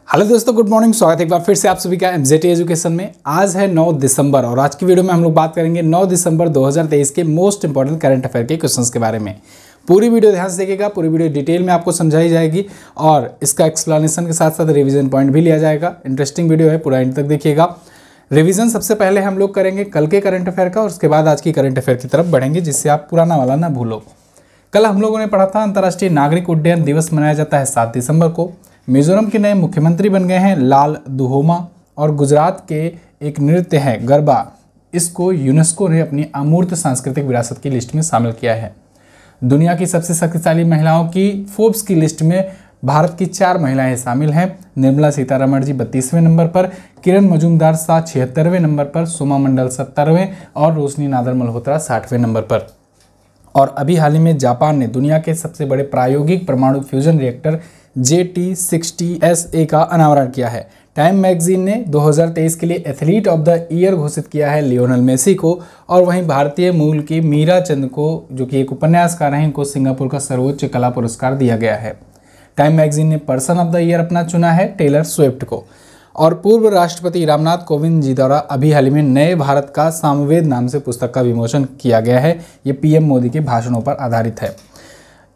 Hello दोस्तों, good morning. स्वागत है एक बार फिर से आप सभी का एमजेटी एजुकेशन में। आज है 9 दिसंबर और आज की वीडियो में हम लोग बात करेंगे 9 दिसंबर 2023 के मोस्ट इंपॉर्टेंट करंट अफेयर के क्वेश्चंस के बारे में। पूरी वीडियो ध्यान से देखिएगा, पूरी वीडियो डिटेल में आपको समझाई जाएगी और इसका एक्सप्लेनेशन के साथ साथ रिवीजन पॉइंट भी लिया जाएगा। इंटरेस्टिंग वीडियो है, पूरा एंड तक देखिएगा। रिवीजन सबसे पहले हम लोग करेंगे कल के करंट अफेयर का और उसके बाद आज की करंट अफेयर की तरफ बढ़ेंगे, जिससे आप पुराना वाला ना भूलो। कल हम लोगों ने पढ़ा था अंतर्राष्ट्रीय नागरिक उड्डयन दिवस मनाया जाता है 7 दिसंबर को। मिजोरम के नए मुख्यमंत्री बन गए हैं लाल दुहोमा और गुजरात के एक नृत्य है गरबा, इसको यूनेस्को ने अपनी अमूर्त सांस्कृतिक विरासत की लिस्ट में शामिल किया है। दुनिया की सबसे शक्तिशाली महिलाओं की फोर्ब्स की लिस्ट में भारत की 4 महिलाएं शामिल हैं। निर्मला सीतारमण जी 32वें नंबर पर, किरण मजूमदार शाह 76वें नंबर पर, सोमा मंडल 70वें और रोशनी नादर मल्होत्रा 60वें नंबर पर। और अभी हाल ही में जापान ने दुनिया के सबसे बड़े प्रायोगिक परमाणु फ्यूजन रिएक्टर JT60SA का अनावरण किया है। टाइम मैगजीन ने 2023 के लिए एथलीट ऑफ द ईयर घोषित किया है लियोनेल मेसी को, और वहीं भारतीय मूल की मीरा चंद को, जो कि एक उपन्यासकार हैं, इनको सिंगापुर का सर्वोच्च कला पुरस्कार दिया गया है। टाइम मैगजीन ने पर्सन ऑफ द ईयर अपना चुना है टेलर स्विफ्ट को। और पूर्व राष्ट्रपति रामनाथ कोविंद जी द्वारा अभी हाल ही में नए भारत का सामवेद नाम से पुस्तक का विमोचन किया गया है। ये पीएम मोदी के भाषणों पर आधारित है।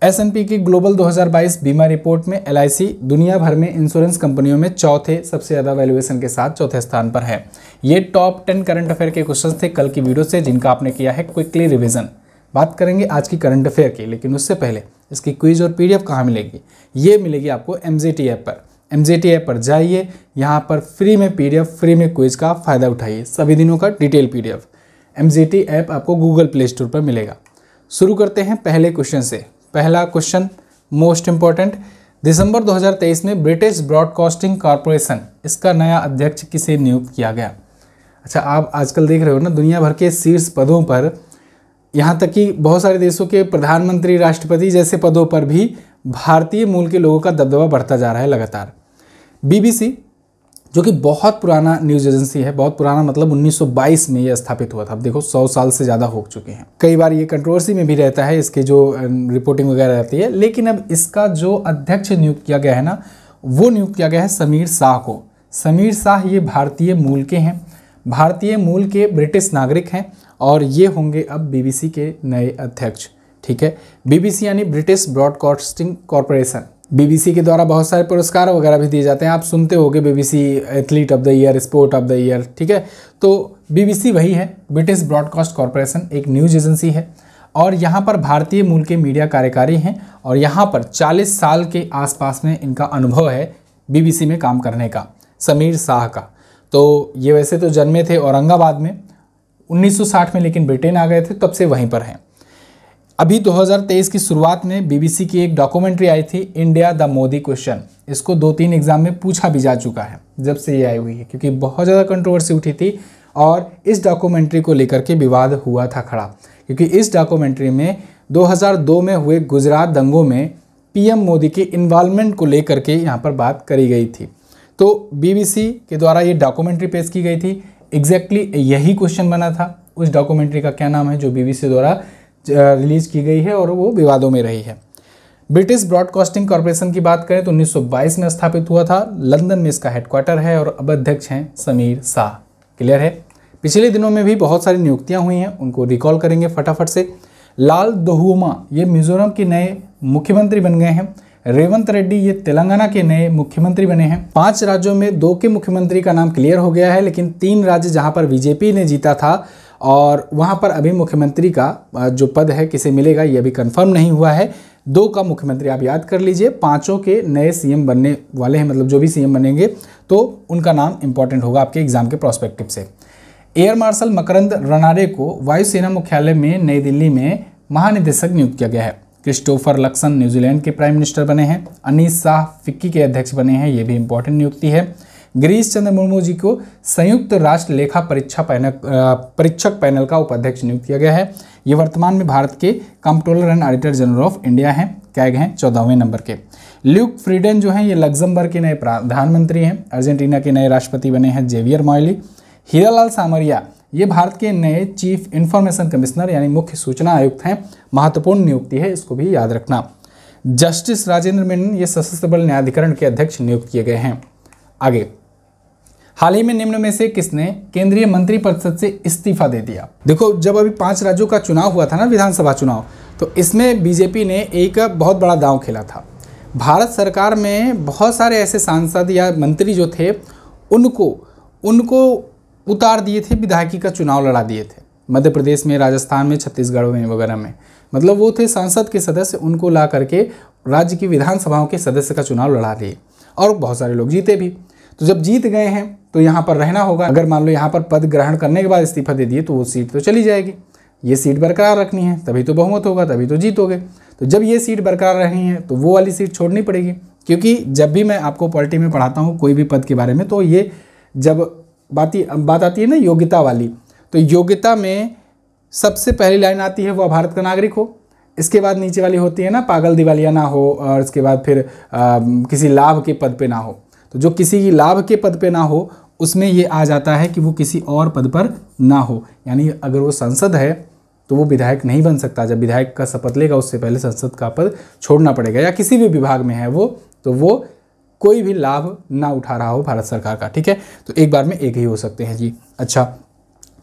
S&P की ग्लोबल 2022 बीमा रिपोर्ट में LIC दुनिया भर में इंश्योरेंस कंपनियों में चौथे सबसे ज़्यादा वैल्यूएशन के साथ चौथे स्थान पर है। ये टॉप 10 करंट अफेयर के क्वेश्चन थे कल की वीडियो से, जिनका आपने किया है क्विकली रिवीजन। बात करेंगे आज की करंट अफेयर की, लेकिन उससे पहले इसकी क्विज और PDF कहाँ मिलेगी? ये मिलेगी आपको MJT ऐप पर। MJT ऐप पर जाइए, यहाँ पर फ्री में PDF, फ्री में क्विज का फ़ायदा उठाइए। सभी दिनों का डिटेल PDF MJT ऐप आपको गूगल प्ले स्टोर पर मिलेगा। शुरू करते हैं पहले क्वेश्चन से। पहला क्वेश्चन मोस्ट इंपॉर्टेंट, दिसंबर 2023 में ब्रिटिश ब्रॉडकास्टिंग कॉरपोरेशन, इसका नया अध्यक्ष किसे नियुक्त किया गया? अच्छा, आप आजकल देख रहे हो ना, दुनिया भर के शीर्ष पदों पर, यहाँ तक कि बहुत सारे देशों के प्रधानमंत्री, राष्ट्रपति जैसे पदों पर भी भारतीय मूल के लोगों का दबदबा बढ़ता जा रहा है लगातार। BBC, जो कि बहुत पुराना न्यूज़ एजेंसी है, बहुत पुराना मतलब 1922 में ये स्थापित हुआ था। अब देखो 100 साल से ज़्यादा हो चुके हैं। कई बार ये कंट्रोवर्सी में भी रहता है, इसकी जो रिपोर्टिंग वगैरह रहती है, लेकिन अब इसका जो अध्यक्ष नियुक्त किया गया है ना, वो नियुक्त किया गया है समीर शाह को। समीर शाह ये भारतीय मूल के हैं, भारतीय मूल के ब्रिटिश नागरिक हैं और ये होंगे अब BBC के नए अध्यक्ष। ठीक है, BBC यानी ब्रिटिश ब्रॉडकास्टिंग कॉरपोरेशन। BBC के द्वारा बहुत सारे पुरस्कार वगैरह भी दिए जाते हैं, आप सुनते होंगे BBC athlete of the year, sport of the year. ठीक है, तो BBC वही है, ब्रिटिश ब्रॉडकास्ट कॉरपोरेशन एक न्यूज़ एजेंसी है और यहाँ पर भारतीय मूल के मीडिया कार्यकारी हैं और यहाँ पर 40 साल के आसपास में इनका अनुभव है BBC में काम करने का, समीर शाह का। तो ये वैसे तो जन्मे थे औरंगाबाद में 1960 में, लेकिन ब्रिटेन आ गए थे, तब से वहीं पर हैं। अभी 2023 की शुरुआत में BBC की एक डॉक्यूमेंट्री आई थी, इंडिया द मोदी क्वेश्चन। इसको 2-3 एग्जाम में पूछा भी जा चुका है जब से ये आई हुई है, क्योंकि बहुत ज़्यादा कंट्रोवर्सी उठी थी और इस डॉक्यूमेंट्री को लेकर के विवाद हुआ था खड़ा, क्योंकि इस डॉक्यूमेंट्री में 2002 में हुए गुजरात दंगों में PM मोदी के इन्वॉल्वमेंट को लेकर के यहाँ पर बात करी गई थी। तो BBC के द्वारा ये डॉक्यूमेंट्री पेश की गई थी। एग्जैक्टली यही क्वेश्चन बना था। उस डॉक्यूमेंट्री का क्या नाम है जो BBC द्वारा रिलीज की गई है और वो विवादों में रही है। ब्रिटिश ब्रॉडकास्टिंग कॉरपोरेशन की बात करें तो 1922 में स्थापित हुआ था, लंदन में इसका हेडक्वार्टर है और अब अध्यक्ष हैं समीर शाह। क्लियर है? पिछले दिनों में भी बहुत सारी नियुक्तियां हुई हैं, उनको रिकॉल करेंगे फटाफट से। लाल दुहोमा ये मिजोरम के नए मुख्यमंत्री बन गए हैं। रेवंत रेड्डी ये तेलंगाना के नए मुख्यमंत्री बने हैं। 5 राज्यों में 2 के मुख्यमंत्री का नाम क्लियर हो गया है, लेकिन 3 राज्य जहां पर BJP ने जीता था और वहां पर अभी मुख्यमंत्री का जो पद है किसे मिलेगा ये अभी कंफर्म नहीं हुआ है। 2 का मुख्यमंत्री आप याद कर लीजिए, 5 के नए CM बनने वाले हैं, मतलब जो भी CM बनेंगे तो उनका नाम इंपॉर्टेंट होगा आपके एग्जाम के प्रोस्पेक्टिव से। एयर मार्शल मकरंद रनारे को वायुसेना मुख्यालय में नई दिल्ली में महानिदेशक नियुक्त किया गया है। क्रिस्टोफर लक्सन न्यूजीलैंड के प्राइम मिनिस्टर बने हैं। अनीस शाह फिक्की के अध्यक्ष बने हैं, ये भी इंपॉर्टेंट नियुक्ति है। गिरीश चंद्र मुर्मू जी को संयुक्त राष्ट्र लेखा परीक्षक पैनल का उपाध्यक्ष नियुक्त किया गया है। ये वर्तमान में भारत के comptroller and auditor general of India हैं, कैग हैं 14वें नंबर के। ल्यूक फ्रीडेन जो हैं ये लग्जमबर्ग के नए प्रधानमंत्री हैं। अर्जेंटीना के नए राष्ट्रपति बने हैं जेवियर मॉयली। हीरालाल सामरिया ये भारत के नए चीफ इंफॉर्मेशन कमिश्नर यानी मुख्य सूचना आयुक्त हैं। महत्वपूर्ण नियुक्ति है, इसको भी याद रखना। जस्टिस राजेंद्र मेनन ये सशस्त्र बल न्यायाधिकरण के अध्यक्ष नियुक्त किए गए हैं। आगे, हाल ही में निम्न में से किसने केंद्रीय मंत्रिपरिषद से इस्तीफा दे दिया? देखो, जब अभी 5 राज्यों का चुनाव हुआ था ना, विधानसभा चुनाव, तो इसमें बीजेपी ने एक बहुत बड़ा दांव खेला था। भारत सरकार में बहुत सारे ऐसे सांसद या मंत्री जो थे उनको उतार दिए थे, विधायकी का चुनाव लड़ा दिए थे। मध्य प्रदेश में, राजस्थान में, छत्तीसगढ़ में वगैरह में, मतलब वो थे सांसद के सदस्य, उनको ला करके राज्य की विधानसभाओं के सदस्य का चुनाव लड़ा लिए और बहुत सारे लोग जीते भी। तो जब जीत गए हैं तो यहाँ पर रहना होगा। अगर मान लो यहाँ पर पद ग्रहण करने के बाद इस्तीफा दे दिए तो वो सीट तो चली जाएगी। ये सीट बरकरार रखनी है, तभी तो बहुमत होगा, तभी तो जीतोगे। तो जब ये सीट बरकरार रखनी है तो वो वाली सीट छोड़नी पड़ेगी, क्योंकि जब भी मैं आपको पॉलिटी में पढ़ाता हूँ कोई भी पद के बारे में, तो ये जब बात आती है ना योग्यता वाली, तो योग्यता में सबसे पहली लाइन आती है वह भारत का नागरिक हो। इसके बाद नीचे वाली होती है ना, पागल दिवालिया ना हो, और इसके बाद फिर किसी लाभ के पद पे ना हो। तो जो किसी लाभ के पद पे ना हो उसमें ये आ जाता है कि वो किसी और पद पर ना हो, यानी अगर वो सांसद है तो वो विधायक नहीं बन सकता। जब विधायक का शपथ लेगा उससे पहले संसद का पद छोड़ना पड़ेगा, या किसी भी विभाग में है वो, तो वो कोई भी लाभ ना उठा रहा हो भारत सरकार का, ठीक है। तो एक बार में एक ही हो सकते हैं जी। अच्छा,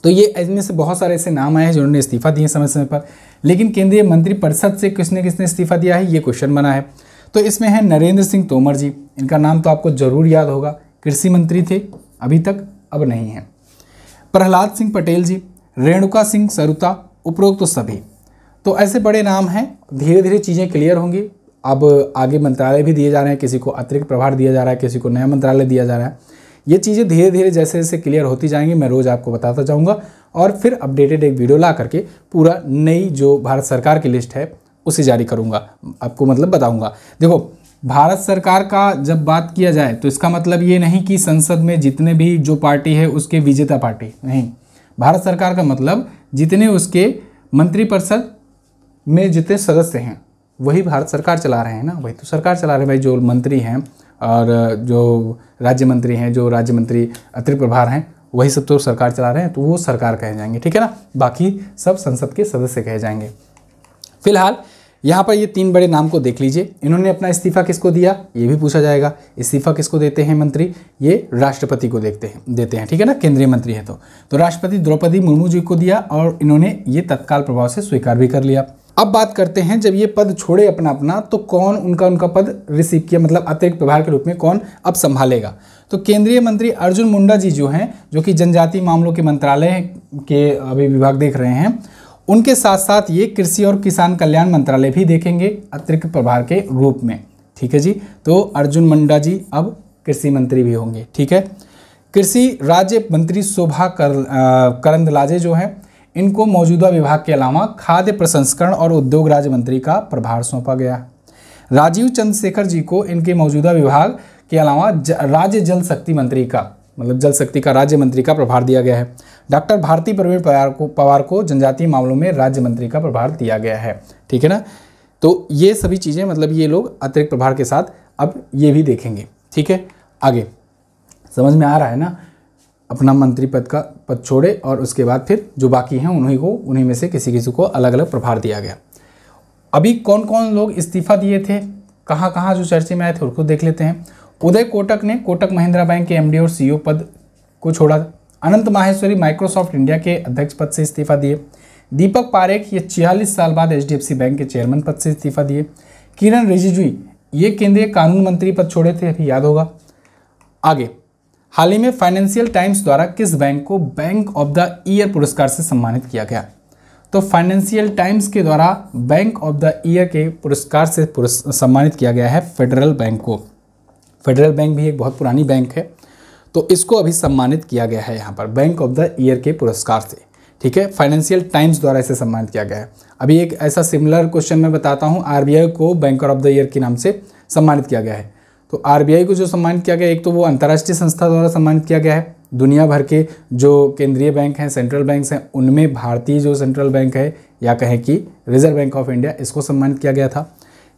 तो ये इनमें से बहुत सारे ऐसे नाम आए हैं जिन्होंने इस्तीफा दिए समय समय पर, लेकिन केंद्रीय मंत्रिपरिषद से किसने किसने इस्तीफा दिया है ये क्वेश्चन बना है। तो इसमें है नरेंद्र सिंह तोमर जी, इनका नाम तो आपको जरूर याद होगा, कृषि मंत्री थे अभी तक, अब नहीं है। प्रहलाद सिंह पटेल जी, रेणुका सिंह सरुता, उपरोक्त तो सभी। तो ऐसे बड़े नाम हैं, धीरे धीरे चीज़ें क्लियर होंगी। अब आगे मंत्रालय भी दिए जा रहे हैं, किसी को अतिरिक्त प्रभार दिया जा रहा है, किसी को नया मंत्रालय दिया जा रहा है। ये चीज़ें धीरे धीरे जैसे जैसे क्लियर होती जाएंगी मैं रोज़ आपको बताता जाऊँगा, और फिर अपडेटेड एक वीडियो ला करके पूरा नई जो भारत सरकार की लिस्ट है उसे जारी करूँगा, आपको मतलब बताऊँगा। देखो, भारत सरकार का जब बात किया जाए तो इसका मतलब ये नहीं कि संसद में जितने भी जो पार्टी है उसके विजेता पार्टी नहीं। भारत सरकार का मतलब जितने उसके मंत्रिपरिषद में जितने सदस्य हैं वही भारत सरकार चला रहे हैं ना, वही तो सरकार चला रहे हैं भाई। जो मंत्री हैं और जो राज्य मंत्री हैं, जो राज्य मंत्री अतिरिक्त प्रभार हैं, वही सब तो सरकार चला रहे हैं, तो वो सरकार कहे जाएंगे, ठीक है ना। बाकी सब संसद के सदस्य कहे जाएंगे। फिलहाल यहाँ पर ये 3 बड़े नाम को देख लीजिए। इन्होंने अपना इस्तीफा किसको दिया ये भी पूछा जाएगा। इस्तीफा किसको देते हैं मंत्री? ये राष्ट्रपति को देते हैं, ठीक है ना, केंद्रीय मंत्री है तो राष्ट्रपति द्रौपदी मुर्मू जी को दिया और इन्होंने ये तत्काल प्रभाव से स्वीकार भी कर लिया। अब बात करते हैं, जब ये पद छोड़े अपना तो कौन उनका पद रिसीव किया, मतलब अतिरिक्त प्रभार के रूप में कौन अब संभालेगा? तो केंद्रीय मंत्री अर्जुन मुंडा जी जो हैं, जो कि जनजातीय मामलों के मंत्रालय के अभी विभाग देख रहे हैं, उनके साथ साथ ये कृषि और किसान कल्याण मंत्रालय भी देखेंगे अतिरिक्त प्रभार के रूप में, ठीक है जी। तो अर्जुन मुंडा जी अब कृषि मंत्री भी होंगे, ठीक है। कृषि राज्य मंत्री शोभा करंदलाजे जो है, इनको मौजूदा विभाग के अलावा खाद्य प्रसंस्करण और उद्योग राज्य मंत्री का प्रभार सौंपा गया। राजीव चंद्रशेखर जी को इनके मौजूदा विभाग के अलावा राज्य जल शक्ति मंत्री का, मतलब जल शक्ति का राज्य मंत्री का प्रभार दिया गया है। डॉक्टर भारती प्रवीण पवार को जनजातीय मामलों में राज्य मंत्री का प्रभार दिया गया है, ठीक है ना। तो ये सभी चीज़ें, मतलब ये लोग अतिरिक्त प्रभार के साथ अब ये भी देखेंगे, ठीक है। आगे समझ में आ रहा है ना, अपना मंत्री पद छोड़े और उसके बाद फिर जो बाकी हैं उन्हीं में से किसी को अलग अलग प्रभार दिया गया। अभी कौन कौन लोग इस्तीफा दिए थे, कहाँ कहाँ जो चर्चे में आए थे उसको देख लेते हैं। उदय कोटक ने कोटक महिंद्रा बैंक के एमडी और सीईओ पद को छोड़ा। अनंत माहेश्वरी माइक्रोसॉफ्ट इंडिया के अध्यक्ष पद से इस्तीफा दिए। दीपक पारेख ये 46 साल बाद एचडीएफसी बैंक के चेयरमैन पद से इस्तीफा दिए। किरण रिजिजू ये केंद्रीय कानून मंत्री पद छोड़े थे, अभी याद होगा। आगे, हाल ही में फाइनेंशियल टाइम्स द्वारा किस बैंक को बैंक ऑफ द ईयर पुरस्कार से सम्मानित किया गया? तो फाइनेंशियल टाइम्स के द्वारा बैंक ऑफ द ईयर के पुरस्कार से सम्मानित किया गया है फेडरल बैंक को। फेडरल बैंक भी एक बहुत पुरानी बैंक है, तो इसको अभी सम्मानित किया गया है यहाँ पर बैंक ऑफ द ईयर के पुरस्कार से, ठीक है। फाइनेंशियल टाइम्स द्वारा इसे सम्मानित किया गया है। अभी एक ऐसा सिमिलर क्वेश्चन मैं बताता हूँ, आरबीआई को बैंकर ऑफ द ईयर के नाम से सम्मानित किया गया है। तो आरबीआई को जो सम्मानित किया गया, एक तो वो अंतर्राष्ट्रीय संस्था द्वारा सम्मानित किया गया है। दुनिया भर के जो केंद्रीय बैंक हैं, सेंट्रल बैंक्स हैं, उनमें भारतीय जो सेंट्रल बैंक है या कहें कि रिजर्व बैंक ऑफ इंडिया, इसको सम्मानित किया गया था।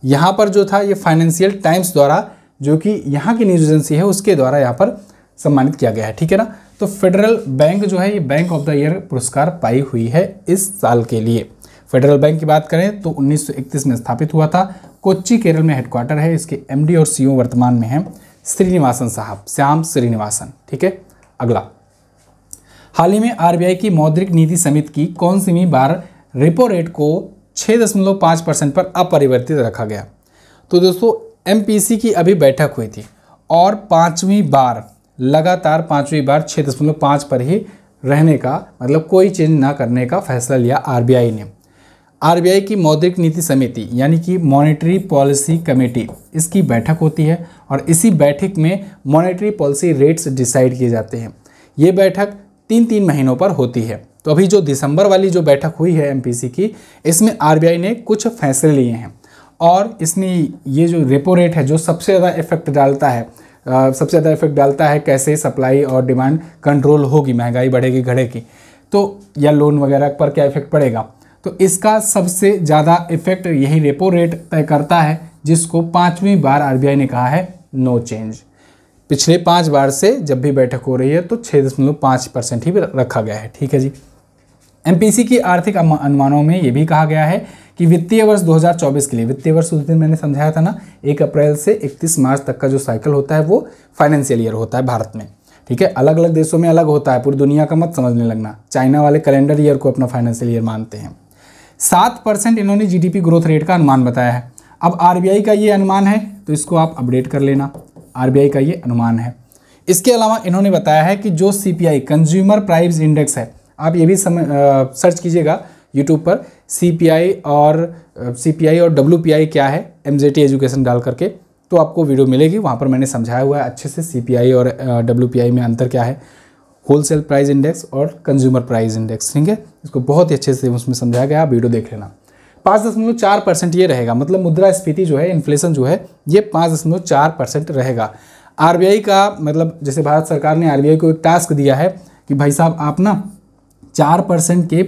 यहाँ पर जो था ये फाइनेंशियल टाइम्स द्वारा, जो कि यहाँ की न्यूज एजेंसी है, उसके द्वारा यहाँ पर सम्मानित किया गया है, ठीक है ना। तो फेडरल बैंक जो है ये बैंक ऑफ द ईयर पुरस्कार पाई हुई है इस साल के लिए। फेडरल बैंक की बात करें तो 1931 में स्थापित हुआ था। कोच्चि केरल में हेडक्वार्टर है। इसके एमडी और सीईओ वर्तमान में हैं श्रीनिवासन साहब, श्याम श्रीनिवासन। ठीक है, अगला, हाल ही में आरबीआई की मौद्रिक नीति समिति की कौनसीवीं बार रेपो रेट को 6.5% पर अपरिवर्तित रखा गया? तो दोस्तों एमपीसी की अभी बैठक हुई थी और पांचवी बार, लगातार पांचवी बार 6.5 पर ही रहने का, मतलब कोई चेंज ना करने का फैसला लिया आरबीआई ने। आरबीआई की मौद्रिक नीति समिति यानी कि मॉनेटरी पॉलिसी कमेटी, इसकी बैठक होती है और इसी बैठक में मॉनेटरी पॉलिसी रेट्स डिसाइड किए जाते हैं। ये बैठक 3-3 महीनों पर होती है। तो अभी जो दिसंबर वाली जो बैठक हुई है एमपीसी की, इसमें आरबीआई ने कुछ फैसले लिए हैं और इसमें ये जो रेपो रेट है जो सबसे ज़्यादा इफेक्ट डालता है, कैसे सप्लाई और डिमांड कंट्रोल होगी, महंगाई बढ़ेगी घटेगी तो, या लोन वगैरह पर क्या इफेक्ट पड़ेगा, तो इसका सबसे ज़्यादा इफेक्ट यही रेपो रेट तय करता है, जिसको पांचवी बार आरबीआई ने कहा है नो चेंज। पिछले 5 बार से जब भी बैठक हो रही है तो 6.5% ही रखा गया है। ठीक है जी। एमपीसी की आर्थिक अनुमानों में ये भी कहा गया है कि वित्तीय वर्ष 2024 के लिए, वित्तीय वर्ष उस दिन मैंने समझाया था ना, 1 अप्रैल से 31 मार्च तक का जो साइकिल होता है वो फाइनेंशियल ईयर होता है भारत में। ठीक है, अलग अलग देशों में अलग होता है, पूरी दुनिया का मत समझने लगना। चाइना वाले कैलेंडर ईयर को अपना फाइनेंशियल ईयर मानते हैं। 7% इन्होंने जीडीपी ग्रोथ रेट का अनुमान बताया है। अब आरबीआई का ये अनुमान है तो इसको आप अपडेट कर लेना, आरबीआई का ये अनुमान है। इसके अलावा इन्होंने बताया है कि जो सीपीआई कंज्यूमर प्राइस इंडेक्स है, आप ये भी सर्च कीजिएगा यूट्यूब पर, सीपीआई और डब्ल्यूपीआई क्या है, एमजेटी एजुकेशन डाल करके, तो आपको वीडियो मिलेगी। वहाँ पर मैंने समझाया हुआ है अच्छे से सीपीआई और डब्ल्यूपीआई में अंतर क्या है, होलसेल प्राइस इंडेक्स और कंज्यूमर प्राइस इंडेक्स। ठीक है, इसको बहुत ही अच्छे से उसमें समझाया गया, आप वीडियो देख लेना। 5.4% ये रहेगा, मतलब मुद्रास्फीति जो है, इन्फ्लेशन जो है, ये 5.4% रहेगा। आरबीआई का मतलब, जैसे भारत सरकार ने आरबीआई को एक टास्क दिया है कि भाई साहब आप ना 4% के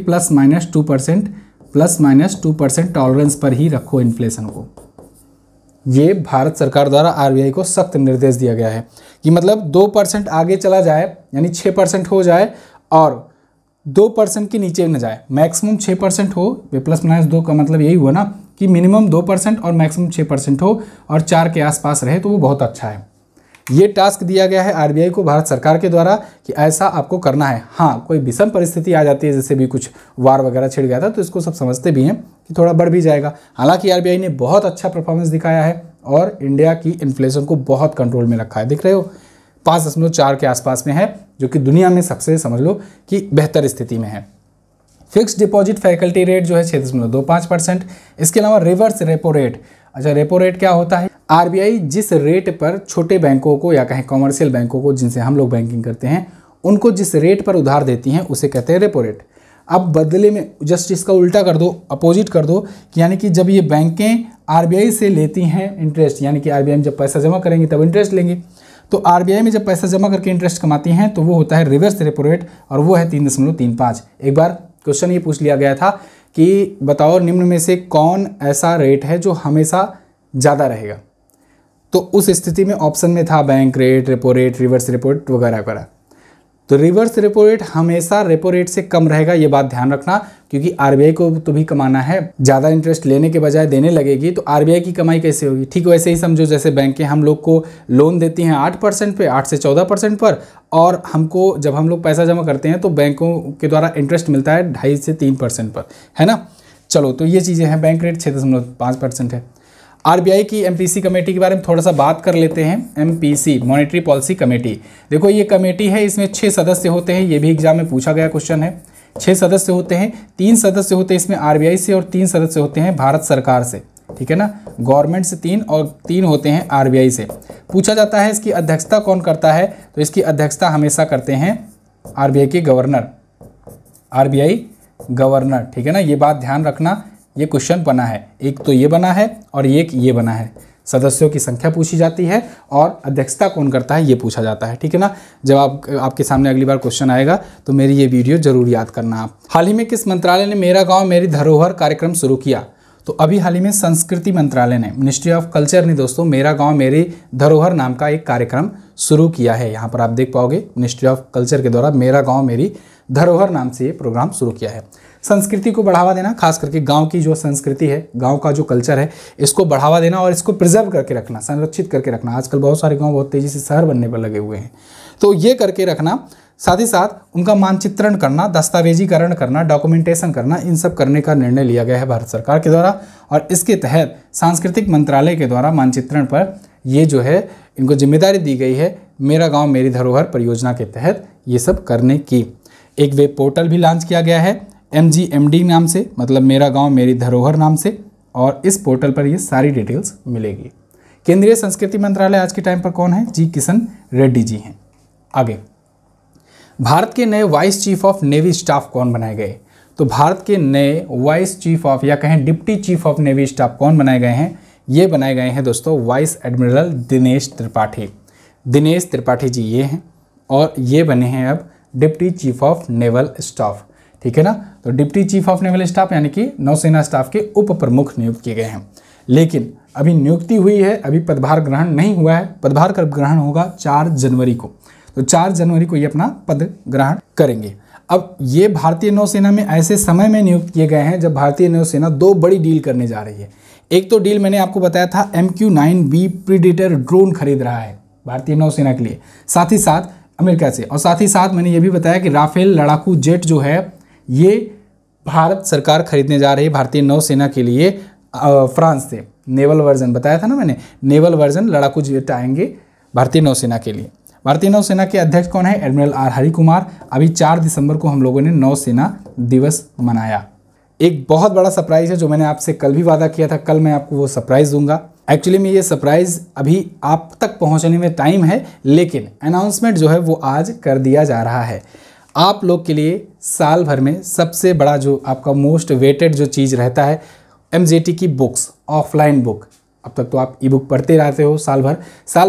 +-2% टॉलरेंस पर ही रखो इन्फ्लेशन को। ये भारत सरकार द्वारा आरबीआई को सख्त निर्देश दिया गया है कि मतलब 2% आगे चला जाए, यानी 6% हो जाए और 2% के नीचे न जाए, मैक्सिमम 6% हो। +-2 का मतलब यही हुआ ना कि मिनिमम 2% और मैक्सिमम 6% हो और 4 के आसपास रहे तो वो बहुत अच्छा है। ये टास्क दिया गया है आरबीआई को भारत सरकार के द्वारा कि ऐसा आपको करना है। हाँ, कोई विषम परिस्थिति आ जाती है, जैसे भी कुछ वार वगैरह छिड़ गया था, तो इसको सब समझते भी हैं कि थोड़ा बढ़ भी जाएगा। हालांकि आरबीआई ने बहुत अच्छा परफॉर्मेंस दिखाया है और इंडिया की इन्फ्लेशन को बहुत कंट्रोल में रखा है। दिख रहे हो, 5.4 के आसपास में है, जो कि दुनिया में सबसे समझ लो कि बेहतर स्थिति में है। फिक्स डिपॉजिट फैकल्टी रेट जो है 6.25%। इसके अलावा रिवर्स रेपो रेट। अच्छा, रेपो रेट क्या होता है? आरबीआई जिस रेट पर छोटे बैंकों को या कहें कॉमर्शियल बैंकों को, जिनसे हम लोग बैंकिंग करते हैं, उनको जिस रेट पर उधार देती हैं उसे कहते हैं रेपो रेट। अब बदले में जस्ट इसका उल्टा कर दो, अपोजिट कर दो, कि यानी कि जब ये बैंकें आरबीआई से लेती हैं इंटरेस्ट, यानी कि आरबीआई में जब पैसा जमा करेंगी तब इंटरेस्ट लेंगे, तो आरबीआई में जब पैसा जमा करके इंटरेस्ट कमाती हैं तो वो होता है रिवर्स रेपो रेट और वो है 3.35। एक बार क्वेश्चन ये पूछ लिया गया था कि बताओ निम्न में से कौन ऐसा रेट है जो हमेशा ज़्यादा रहेगा, तो उस स्थिति में ऑप्शन में था bank rate, repo rate, reverse repo rate वगैरह वगैरह। तो रिवर्स रेपो रेट हमेशा रेपो रेट से कम रहेगा, ये बात ध्यान रखना, क्योंकि आरबीआई को तो भी कमाना है। ज़्यादा इंटरेस्ट लेने के बजाय देने लगेगी तो आरबीआई की कमाई कैसे होगी? ठीक वैसे ही समझो जैसे बैंकें हम लोग को लोन देती हैं 8% पे, 8 से 14% पर, और हमको जब हम लोग पैसा जमा करते हैं तो बैंकों के द्वारा इंटरेस्ट मिलता है 2.5 से 3% पर, है ना। चलो, तो ये चीज़ें हैं। बैंक रेट 6.5% है। आरबीआई की एमपीसी कमेटी के बारे में थोड़ा सा बात कर लेते हैं। एमपीसी मॉनेटरी पॉलिसी कमेटी, देखो ये कमेटी है, इसमें 6 सदस्य होते हैं। ये भी एग्जाम में पूछा गया क्वेश्चन है। 6 सदस्य होते हैं, 3 सदस्य होते हैं इसमें आरबीआई से और 3 सदस्य होते हैं भारत सरकार से, ठीक है ना। गवर्नमेंट से 3 और 3 होते हैं आरबीआई से। पूछा जाता है इसकी अध्यक्षता कौन करता है, तो इसकी अध्यक्षता हमेशा करते हैं आरबीआई के गवर्नर, आरबीआई गवर्नर, ठीक है ना। ये बात ध्यान रखना, ये क्वेश्चन बना है, एक तो ये बना है और एक ये बना है। सदस्यों की संख्या पूछी जाती है और अध्यक्षता कौन करता है ये पूछा जाता है, ठीक है ना। जब आपके सामने अगली बार क्वेश्चन आएगा तो मेरी ये वीडियो जरूर याद करना आप। हाल ही में किस मंत्रालय ने मेरा गांव मेरी धरोहर कार्यक्रम शुरू किया? तो अभी हाल ही में संस्कृति मंत्रालय ने, मिनिस्ट्री ऑफ कल्चर ने दोस्तों मेरा गाँव मेरी धरोहर नाम का एक कार्यक्रम शुरू किया है। यहाँ पर आप देख पाओगे मिनिस्ट्री ऑफ कल्चर के द्वारा मेरा गाँव मेरी धरोहर नाम से ये प्रोग्राम शुरू किया है। संस्कृति को बढ़ावा देना, खास करके गांव की जो संस्कृति है, गांव का जो कल्चर है, इसको बढ़ावा देना और इसको प्रिजर्व करके रखना, संरक्षित करके रखना। आजकल बहुत सारे गांव बहुत तेज़ी से शहर बनने पर लगे हुए हैं, तो ये करके रखना। साथ ही साथ उनका मानचित्रण करना, दस्तावेजीकरण करना, डॉक्यूमेंटेशन करना, इन सब करने का निर्णय लिया गया है भारत सरकार के द्वारा। और इसके तहत सांस्कृतिक मंत्रालय के द्वारा मानचित्रण पर ये जो है इनको जिम्मेदारी दी गई है, मेरा गांव मेरी धरोहर परियोजना के तहत ये सब करने की। एक वेब पोर्टल भी लॉन्च किया गया है MGMD नाम से, मतलब मेरा गांव मेरी धरोहर नाम से, और इस पोर्टल पर ये सारी डिटेल्स मिलेगी। केंद्रीय संस्कृति मंत्रालय आज के टाइम पर कौन है? जी किशन रेड्डी जी हैं। आगे, भारत के नए vice chief of navy staff कौन बनाए गए? तो भारत के नए वाइस चीफ ऑफ या कहें deputy chief of navy staff कौन बनाए गए हैं? ये बनाए गए हैं दोस्तों वाइस एडमिरल दिनेश त्रिपाठी। दिनेश त्रिपाठी जी ये हैं और ये बने हैं अब deputy chief of naval staff, ठीक है ना। तो deputy chief of naval staff यानी कि नौसेना स्टाफ के उप प्रमुख नियुक्त किए गए हैं। लेकिन अभी नियुक्ति हुई है, अभी पदभार ग्रहण नहीं हुआ है। पदभार का ग्रहण होगा 4 जनवरी को, तो 4 जनवरी को ये अपना पद ग्रहण करेंगे। अब ये भारतीय नौसेना में ऐसे समय में नियुक्त किए गए हैं जब भारतीय नौसेना 2 बड़ी डील करने जा रही है। एक तो डील मैंने आपको बताया था, MQ-9B प्रीडेटर ड्रोन खरीद रहा है भारतीय नौसेना के लिए, साथ ही साथ अमेरिका से, और साथ ही साथ मैंने ये भी बताया कि राफेल लड़ाकू जेट जो है ये भारत सरकार खरीदने जा रही है भारतीय नौसेना के लिए फ्रांस से। नेवल वर्जन बताया था ना मैंने, नेवल वर्जन लड़ाकू जेट आएंगे भारतीय नौसेना के लिए। भारतीय नौसेना के अध्यक्ष कौन है? Admiral R Hari Kumar. अभी 4 दिसंबर को हम लोगों ने नौसेना दिवस मनाया। एक बहुत बड़ा सरप्राइज है जो मैंने आपसे कल भी वादा किया था, कल मैं आपको वो सरप्राइज दूंगा। एक्चुअली में ये सरप्राइज अभी आप तक पहुंचने में टाइम है, लेकिन अनाउंसमेंट जो है वो आज कर दिया जा रहा है। आप लोग के लिए साल भर में सबसे बड़ा जो आपका मोस्ट वेटेड जो चीज़ रहता है, MJT की बुक्स, ऑफलाइन बुक। अब तक तो आप ई बुक पढ़ते रहते हो साल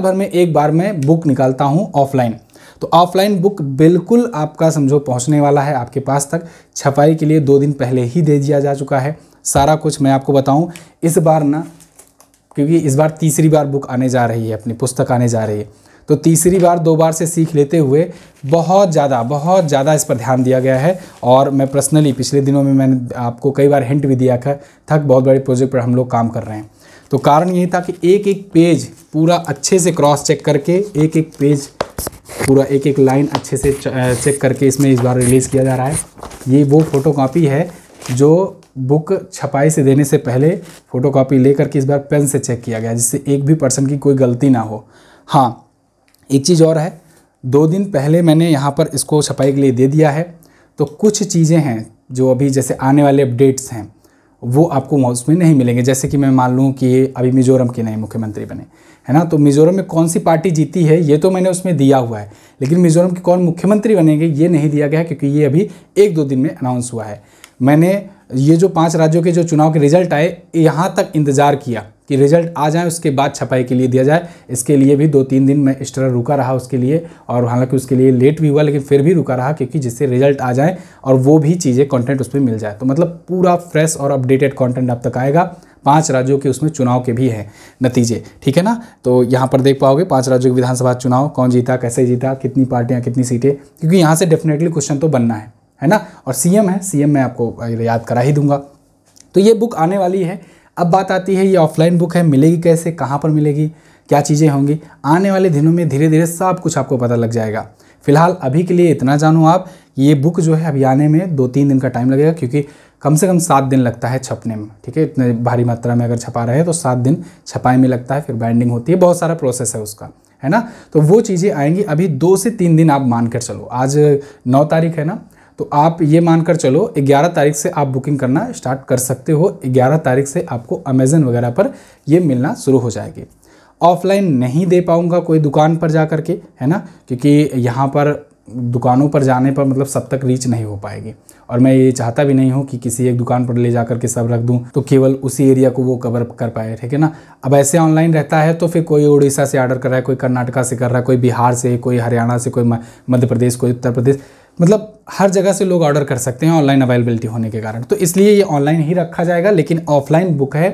भर में एक बार मैं बुक निकालता हूँ ऑफलाइन। तो ऑफलाइन बुक बिल्कुल आपका समझो पहुँचने वाला है आपके पास तक। छपाई के लिए 2 दिन पहले ही दे दिया जा चुका है। सारा कुछ मैं आपको बताऊँ इस बार ना, क्योंकि इस बार तीसरी बार बुक आने जा रही है, अपनी पुस्तक आने जा रही है, तो तीसरी बार 2 बार से सीख लेते हुए बहुत ज़्यादा इस पर ध्यान दिया गया है। और मैं पर्सनली पिछले दिनों में मैंने आपको कई बार हिंट भी दिया था, बहुत बड़े प्रोजेक्ट पर हम लोग काम कर रहे हैं। तो कारण यही था कि एक पेज पूरा अच्छे से क्रॉस चेक करके, एक पेज पूरा एक लाइन अच्छे से चेक करके इसमें इस बार रिलीज़ किया जा रहा है। ये वो फोटोकॉपी है जो बुक छपाई से देने से पहले फ़ोटोकॉपी लेकर के इस बार पेन से चेक किया गया, जिससे एक भी पर्सन की कोई गलती ना हो। हाँ, एक चीज़ और है, 2 दिन पहले मैंने यहाँ पर इसको छपाई के लिए दे दिया है, तो कुछ चीज़ें हैं जो अभी जैसे आने वाले अपडेट्स हैं वो आपको उसमें नहीं मिलेंगे। जैसे कि मैं मान लूँ कि अभी मिज़ोरम के नए मुख्यमंत्री बने, है ना, तो मिज़ोरम में कौन सी पार्टी जीती है ये तो मैंने उसमें दिया हुआ है, लेकिन मिज़ोरम के कौन मुख्यमंत्री बनेंगे ये नहीं दिया गया, क्योंकि ये अभी 1-2 दिन में अनाउंस हुआ है। मैंने ये जो 5 राज्यों के जो चुनाव के रिजल्ट आए, यहाँ तक इंतज़ार किया कि रिजल्ट आ जाए उसके बाद छपाई के लिए दिया जाए। इसके लिए भी 2-3 दिन मैं इस तरह रुका रहा उसके लिए, और हालांकि उसके लिए लेट भी हुआ, लेकिन फिर भी रुका रहा, क्योंकि जिससे रिजल्ट आ जाए और वो भी चीज़ें कंटेंट उस पर मिल जाए। तो मतलब पूरा फ्रेश और अपडेटेड कंटेंट अब तक आएगा। 5 राज्यों के उसमें चुनाव के भी हैं नतीजे, ठीक है ना। तो यहाँ पर देख पाओगे 5 राज्यों के विधानसभा चुनाव, कौन जीता, कैसे जीता, कितनी पार्टियाँ, कितनी सीटें, क्योंकि यहाँ से डेफिनेटली क्वेश्चन तो बनना है ना। और सीएम है, सीएम मैं आपको याद करा ही दूंगा। तो ये बुक आने वाली है। अब बात आती है ये ऑफलाइन बुक है, मिलेगी कैसे, कहाँ पर मिलेगी, क्या चीज़ें होंगी। आने वाले दिनों में धीरे धीरे सब कुछ आपको पता लग जाएगा। फिलहाल अभी के लिए इतना जानूँ आप, ये बुक जो है अभी आने में 2-3 दिन का टाइम लगेगा, क्योंकि कम से कम 7 दिन लगता है छपने में, ठीक है। इतने भारी मात्रा में अगर छपा रहे हैं तो 7 दिन छपाई में लगता है, फिर बाइंडिंग होती है, बहुत सारा प्रोसेस है उसका, है ना। तो वो चीज़ें आएंगी। अभी 2 से 3 दिन आप मान कर चलो, आज 9 तारीख है ना, तो आप ये मानकर चलो 11 तारीख से आप बुकिंग करना स्टार्ट कर सकते हो। 11 तारीख से आपको अमेज़न वगैरह पर ये मिलना शुरू हो जाएगी। ऑफलाइन नहीं दे पाऊँगा कोई दुकान पर जा कर के, है ना, क्योंकि यहाँ पर दुकानों पर जाने पर मतलब सब तक रीच नहीं हो पाएगी, और मैं ये चाहता भी नहीं हूँ कि किसी एक दुकान पर ले जा कर के सब रख दूँ तो केवल उसी एरिया को वो कवर कर पाए, ठीक है ना। अब ऐसे ऑनलाइन रहता है तो फिर कोई उड़ीसा से ऑर्डर कर रहा है, कोई कर्नाटका से कर रहा है, कोई बिहार से, कोई हरियाणा से, कोई मध्य प्रदेश, कोई उत्तर प्रदेश, मतलब हर जगह से लोग ऑर्डर कर सकते हैं ऑनलाइन अवेलेबिलिटी होने के कारण। तो इसलिए ये ऑनलाइन ही रखा जाएगा, लेकिन ऑफलाइन बुक है,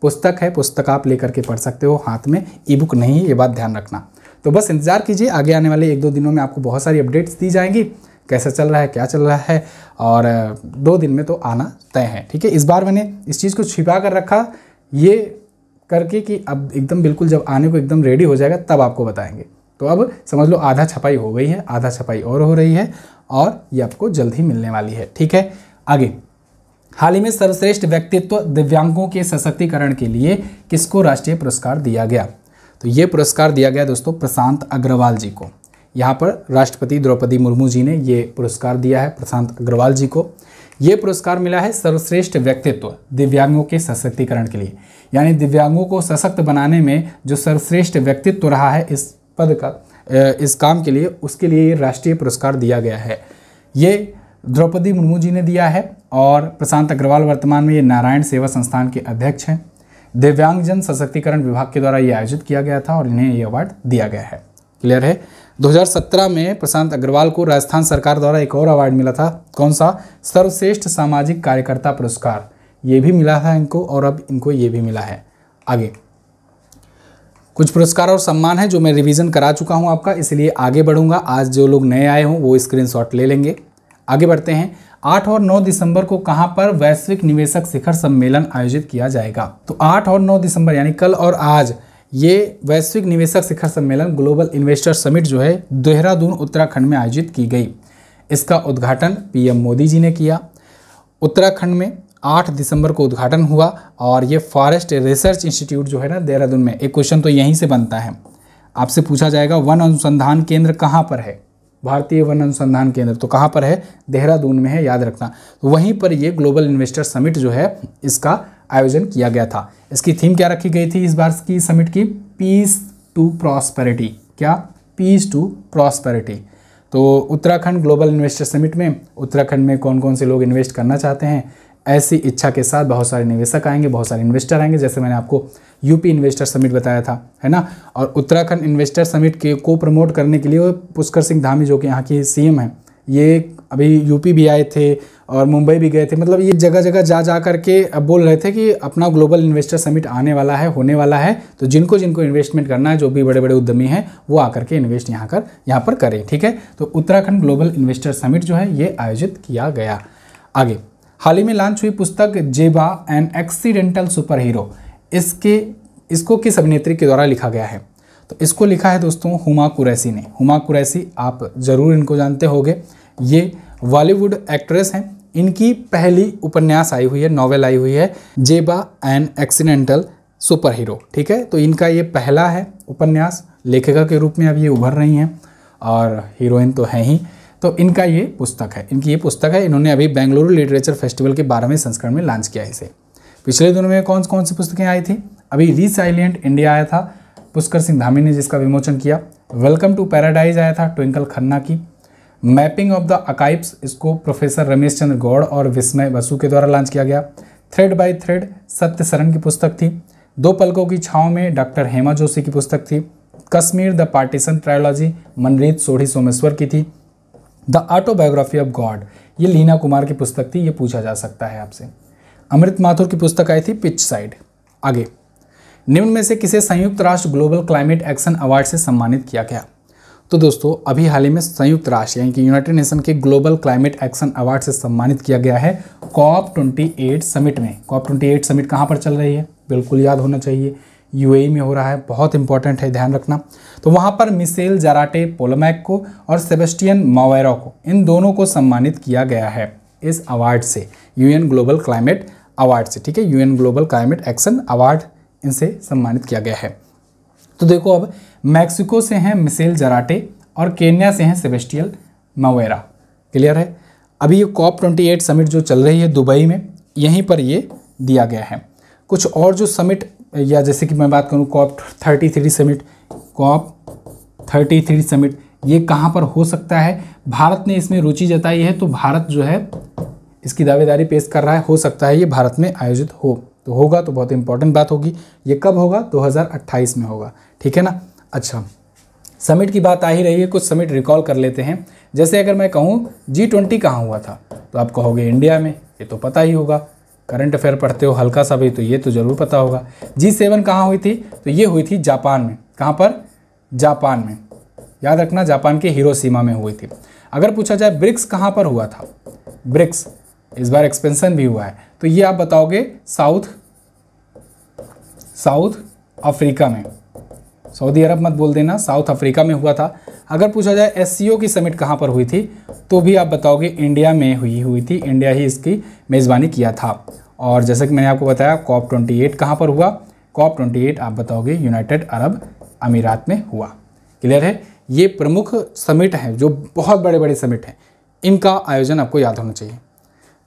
पुस्तक है, पुस्तक आप लेकर के पढ़ सकते हो हाथ में, ई बुक नहीं, ये बात ध्यान रखना। तो बस इंतज़ार कीजिए, आगे आने वाले 1-2 दिनों में आपको बहुत सारी अपडेट्स दी जाएंगी। कैसा चल रहा है, क्या चल रहा है, और 2 दिन में तो आना तय है। ठीक है, इस बार मैंने इस चीज़ को छिपा कर रखा ये करके कि अब एकदम बिल्कुल जब आने को एकदम रेडी हो जाएगा तब आपको बताएंगे। तो अब समझ लो आधा छपाई हो गई है, आधा छपाई और हो रही है, और ये आपको जल्द ही मिलने वाली है। ठीक है, आगे हाल ही में सर्वश्रेष्ठ व्यक्तित्व दिव्यांगों के सशक्तिकरण के लिए किसको राष्ट्रीय पुरस्कार दिया गया? तो ये पुरस्कार दिया गया दोस्तों प्रशांत अग्रवाल जी को। यहाँ पर राष्ट्रपति द्रौपदी मुर्मू जी ने ये पुरस्कार दिया है प्रशांत अग्रवाल जी को। ये पुरस्कार मिला है सर्वश्रेष्ठ व्यक्तित्व दिव्यांगों के सशक्तिकरण के लिए, यानी दिव्यांगों को सशक्त बनाने में जो सर्वश्रेष्ठ व्यक्तित्व रहा है इस पद का, इस काम के लिए, उसके लिए ये राष्ट्रीय पुरस्कार दिया गया है। ये द्रौपदी मुर्मू जी ने दिया है, और प्रशांत अग्रवाल वर्तमान में ये नारायण सेवा संस्थान के अध्यक्ष हैं। दिव्यांगजन सशक्तिकरण विभाग के द्वारा ये आयोजित किया गया था और इन्हें ये अवार्ड दिया गया है। क्लियर है? 2017 में प्रशांत अग्रवाल को राजस्थान सरकार द्वारा एक और अवार्ड मिला था, कौन सा? सर्वश्रेष्ठ सामाजिक कार्यकर्ता पुरस्कार। ये भी मिला था इनको, और अब इनको ये भी मिला है। आगे कुछ पुरस्कार और सम्मान है जो मैं रिवीजन करा चुका हूं आपका, इसलिए आगे बढ़ूंगा। आज जो लोग नए आए हों वो स्क्रीनशॉट ले लेंगे। आगे बढ़ते हैं। 8 और 9 दिसंबर को कहां पर वैश्विक निवेशक शिखर सम्मेलन आयोजित किया जाएगा? तो 8 और 9 दिसंबर यानी कल और आज ये वैश्विक निवेशक शिखर सम्मेलन ग्लोबल इन्वेस्टर समिट जो है देहरादून उत्तराखंड में आयोजित की गई। इसका उद्घाटन पीएम मोदी जी ने किया। उत्तराखंड में 8 दिसंबर को उद्घाटन हुआ, और ये फॉरेस्ट रिसर्च इंस्टीट्यूट जो है ना देहरादून में, एक क्वेश्चन तो यहीं से बनता है, आपसे पूछा जाएगा वन अनुसंधान केंद्र कहाँ पर है? भारतीय वन अनुसंधान केंद्र तो कहाँ पर है? देहरादून में है, याद रखना। तो वहीं पर ये ग्लोबल इन्वेस्टर समिट जो है इसका आयोजन किया गया था। इसकी थीम क्या रखी गई थी इस बार की समिट की? Peace to prosperity. क्या? Peace to prosperity. तो उत्तराखंड ग्लोबल इन्वेस्टर समिट में उत्तराखंड में कौन कौन से लोग इन्वेस्ट करना चाहते हैं, ऐसी इच्छा के साथ बहुत सारे निवेशक आएंगे, बहुत सारे इन्वेस्टर आएंगे, जैसे मैंने आपको यूपी इन्वेस्टर समिट बताया था, है ना। और उत्तराखंड इन्वेस्टर समिट के को प्रमोट करने के लिए पुष्कर सिंह धामी जो कि यहाँ की सीएम हैं, ये अभी यूपी भी आए थे और मुंबई भी गए थे। मतलब ये जगह जगह जा करके अब बोल रहे थे कि अपना ग्लोबल इन्वेस्टर समिट आने वाला है, होने वाला है, तो जिनको जिनको इन्वेस्टमेंट करना है, जो भी बड़े बड़े उद्यमी हैं, वो आकर के इन्वेस्ट यहाँ पर करें। ठीक है, तो उत्तराखंड ग्लोबल इन्वेस्टर समिट जो है ये आयोजित किया गया। आगे हाल ही में लॉन्च हुई पुस्तक जेबा एन एक्सीडेंटल सुपर हीरो, इसको किस अभिनेत्री के द्वारा लिखा गया है? तो इसको लिखा है दोस्तों हुमा कुरैशी ने। हुमा कुरैशी आप ज़रूर इनको जानते होंगे, ये बॉलीवुड एक्ट्रेस हैं। इनकी पहली उपन्यास आई हुई है, नॉवेल आई हुई है, जेबा एन एक्सीडेंटल सुपर हीरो। ठीक है, तो इनका ये पहला है उपन्यास, लेखिका के रूप में अब ये उभर रही हैं और हीरोइन तो हैं ही। तो इनका ये पुस्तक है, इन्होंने अभी बेंगलुरु लिटरेचर फेस्टिवल के 12वें संस्करण में लॉन्च किया है इसे। पिछले दिनों में कौन कौन सी पुस्तकें आई थी? अभी रिसाइलिएंट इंडिया आया था, पुष्कर सिंह धामी ने जिसका विमोचन किया। वेलकम टू पैराडाइज आया था ट्विंकल खन्ना की। मैपिंग ऑफ द आर्काइव्स, इसको प्रोफेसर रमेश चंद्र गौड़ और विस्मय बसु के द्वारा लॉन्च किया गया। थ्रेड बाय थ्रेड सत्य सरन की पुस्तक थी। दो पलकों की छाँव में डॉक्टर हेमा जोशी की पुस्तक थी। Kashmir the partition trilogy Manreet Sodhi Someshwar की थी। द ऑटोबायोग्राफी ऑफ गॉड, ये लीना कुमार की पुस्तक थी, ये पूछा जा सकता है आपसे। अमृत माथुर की पुस्तक आई थी पिच साइड। आगे निम्न में से किसे संयुक्त राष्ट्र ग्लोबल क्लाइमेट एक्शन अवार्ड से सम्मानित किया गया? तो दोस्तों अभी हाल ही में संयुक्त राष्ट्र यानी कि यूनाइटेड नेशन के ग्लोबल क्लाइमेट एक्शन अवार्ड से सम्मानित किया गया है COP28 समिट में। COP28 समिट कहाँ पर चल रही है? बिल्कुल याद होना चाहिए, यूएई में हो रहा है, बहुत इंपॉर्टेंट है, ध्यान रखना। तो वहाँ पर मिशेल जाराटे पोलोमैक को और सेबेस्टियन मावेरो को, इन दोनों को सम्मानित किया गया है इस अवार्ड से, यूएन ग्लोबल क्लाइमेट अवार्ड से। ठीक है, UN global climate action award इनसे सम्मानित किया गया है। तो देखो अब मैक्सिको से हैं मिशेल जाराटे और केन्या से हैं सेबेस्टियन मावेरा। क्लियर है? अभी ये COP28 समिट जो चल रही है दुबई में, यहीं पर ये दिया गया है। कुछ और जो समिट, या जैसे कि मैं बात करूँ COP33 समिट, ये कहाँ पर हो सकता है? भारत ने इसमें रुचि जताई है, तो भारत जो है इसकी दावेदारी पेश कर रहा है, हो सकता है ये भारत में आयोजित हो। तो होगा तो बहुत इंपॉर्टेंट बात होगी। ये कब होगा? 2028 में होगा। ठीक है ना। अच्छा, समिट की बात आ ही रही है, कुछ समिट रिकॉल कर लेते हैं। जैसे अगर मैं कहूँ G20 कहाँ हुआ था, तो आप कहोगे इंडिया में, ये तो पता ही होगा, करंट अफेयर पढ़ते हो हल्का सा भी, तो ये तो ज़रूर पता होगा। G7 कहाँ हुई थी? तो ये हुई थी जापान में। कहाँ पर? जापान में। याद रखना जापान के हिरोशिमा में हुई थी। अगर पूछा जाए ब्रिक्स कहाँ पर हुआ था, ब्रिक्स इस बार एक्सपेंशन भी हुआ है, तो ये आप बताओगे साउथ अफ्रीका में, सऊदी अरब मत बोल देना, साउथ अफ्रीका में हुआ था। अगर पूछा जाए एससीओ की समिट कहाँ पर हुई थी, तो भी आप बताओगे इंडिया में हुई थी, इंडिया ही इसकी मेज़बानी किया था। और जैसे कि मैंने आपको बताया COP28 कहाँ पर हुआ, COP28 आप बताओगे यूनाइटेड अरब अमीरात में हुआ। क्लियर है, ये प्रमुख समिट हैं जो बहुत बड़े बड़े समिट हैं, इनका आयोजन आपको याद होना चाहिए।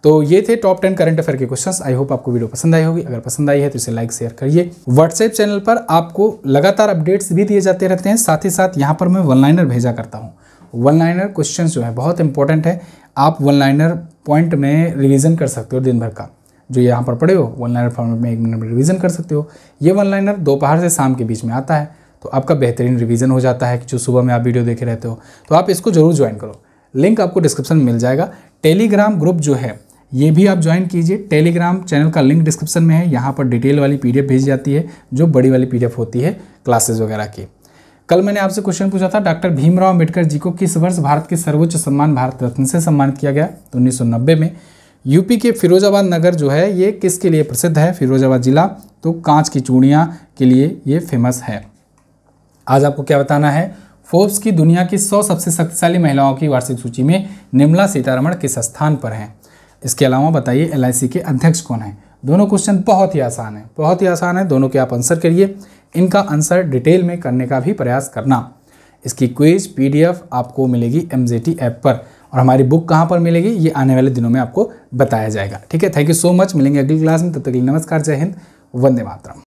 तो ये थे टॉप 10 करंट अफेयर के क्वेश्चंस। आई होप आपको वीडियो पसंद आई होगी। अगर पसंद आई है तो इसे लाइक शेयर करिए। व्हाट्सएप चैनल पर आपको लगातार अपडेट्स भी दिए जाते रहते हैं, साथ ही साथ यहाँ पर मैं वन लाइनर भेजा करता हूँ। वन लाइनर क्वेश्चंस जो है बहुत इंपॉर्टेंट है, आप वन लाइनर पॉइंट में रिविजन कर सकते हो दिन भर का, जो यहाँ पर पढ़े हो वन लाइनर फॉर्मेट में 1 मिनट में रिवीजन कर सकते हो। ये वन लाइनर दोपहर से शाम के बीच में आता है, तो आपका बेहतरीन रिवीजन हो जाता है कि जो सुबह में आप वीडियो देखे रहते हो। तो आप इसको जरूर ज्वाइन करो, लिंक आपको डिस्क्रिप्शन में मिल जाएगा। टेलीग्राम ग्रुप जो है ये भी आप ज्वाइन कीजिए, टेलीग्राम चैनल का लिंक डिस्क्रिप्शन में है। यहाँ पर डिटेल वाली PDF भेजी जाती है, जो बड़ी वाली PDF होती है क्लासेस वगैरह की। कल मैंने आपसे क्वेश्चन पूछा था डॉक्टर भीमराव अम्बेडकर जी को किस वर्ष भारत के सर्वोच्च सम्मान भारत रत्न से सम्मानित किया गया, तो 1990 में। यूपी के फिरोजाबाद नगर जो है ये किसके लिए प्रसिद्ध है, फिरोजाबाद जिला, तो कांच की चूड़ियाँ के लिए ये फेमस है। आज आपको क्या बताना है, फोर्ब्स की दुनिया की 100 सबसे शक्तिशाली महिलाओं की वार्षिक सूची में निर्मला सीतारमण किस स्थान पर हैं। इसके अलावा बताइए LIC के अध्यक्ष कौन हैं। दोनों क्वेश्चन बहुत ही आसान है, बहुत ही आसान है, दोनों के आप आंसर करिए। इनका आंसर डिटेल में करने का भी प्रयास करना। इसकी क्विज PDF आपको मिलेगी MJT ऐप पर, और हमारी बुक कहाँ पर मिलेगी ये आने वाले दिनों में आपको बताया जाएगा। ठीक है, थैंक यू सो मच, मिलेंगे अगली क्लास में, तब तक के लिए नमस्कार, जय हिंद, वंदे मातरम।